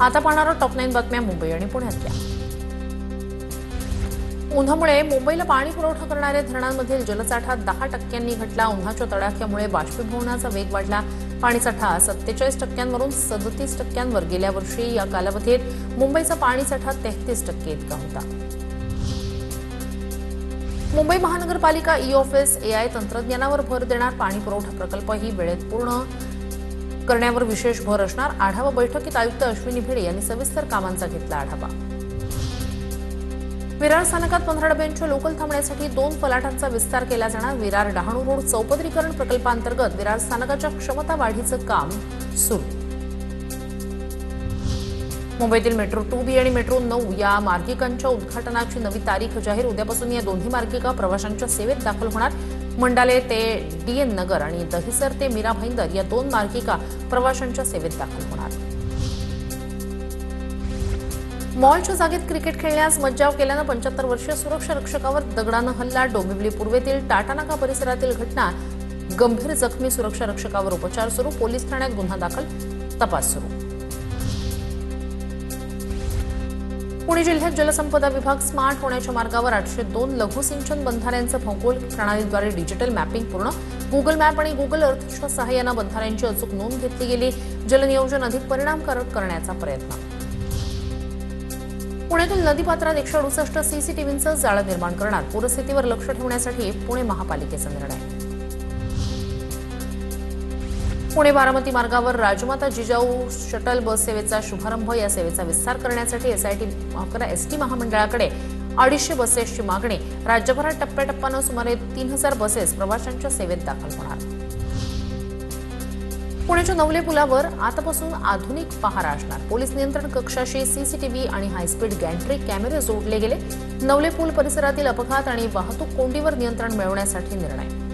आता पाहणार टॉप 9 बातम्या मुंबई आणि पुण्यातल्या। उन्हामुळे मुंबईला पाणी पुरवठा करणाऱ्या धरणांमधील जलसाठा 10% घटला। उन्हाच्या तडाख्यामुळे बाष्पीभवनाचा वेग वाढला। पाणीसाठा 47% वरून 37% गेल्या वर्षी या कालावधीत मुंबईचा पाणीसाठा 33% इतका होता। मुंबई महानगरपालिका ई-ऑफिस एआय तंत्रज्ञानावर भर देणार। पाणी पुरवठा प्रकल्पही वेळेत पूर्ण करण्यावर विशेष भर असणार। आढावा बैठकीत आयुक्त अश्विनी भिडे यांनी सविस्तर कामांचा घेतला आढावा। विरार स्थानकात 15 डब्यांच्या लोकल थांबण्यासाठी 2 फलाटांचा विस्तार केला जाणार। विरार डहाणू रोड चौपदरीकरण प्रकल्पांतर्गत विरार स्थानकाच्या क्षमता वाढीचं काम सुरू। मुंबईतील मेट्रो 2B आणि मेट्रो 9 या मार्गिकांच्या उद्घाटनाची नवी तारीख जाहीर। उद्यापासून या दोन्ही मार्गिका प्रवाशांच्या सेवेत दाखल होणार। मंडाले ते DN नगर आणि दहिसर ते मीरा भाईंदर या 2 मार्गिका प्रवाशांच्या सेवेत दाखल होणार। मॉलच्या जागेत क्रिकेट खेळण्यास मज्जाव केल्यानं 75 वर्षीय सुरक्षा रक्षकावर दगडानं हल्ला। डोंबिवली पूर्वेतील टाटानाका परिसरातील घटना। गंभीर जखमी सुरक्षा रक्षकावर उपचार सुरू। पोलीस ठाण्यात गुन्हा दाखल, तपास सुरू। पुणे जिल्ह्यात जलसंपदा विभाग स्मार्ट होण्याच्या मार्गावर 802 लघु सिंचन बंधाऱ्यांचं भौगोलिक प्रणालीद्वारे डिजिटल मॅपिंग पूर्ण। गुगल मॅप आणि गुगल अर्थच्या सहाय्यानं बंधाऱ्यांची अचूक नोंद घेतली गेली। जलनियोजन अधिक परिणामकारक करण्याचा प्रयत्न। पुण्यातील नदीपात्रात 168 सीसीटीव्हींचं जाळं निर्माण करणार। पूरस्थितीवर लक्ष ठेवण्यासाठी पुणे महापालिकेचा निर्णय। पुणे बारामती मार्गावर राजमाता जिजाऊ शटल बस सेवेचा शुभारंभ। या सेवेचा विस्तार करण्यासाठी एसटी महामंडळाकडे 250 बसेसची मागणी। राज्यभरात टप्प्याटप्प्यानं सुमारे 3000 बसेस प्रवाशांच्या सेवेत दाखल होणार। पुण्याच्या नवले पुलावर आतापासून आधुनिक पहारा असणार। पोलीस नियंत्रण कक्षाशी सीसीटीव्ही आणि हायस्पीड गॅन्ट्री कॅमेरे जोडले गेले। नवले पूल परिसरातील अपघात आणि वाहतूक कोंडीवर नियंत्रण मिळवण्यासाठी निर्णय।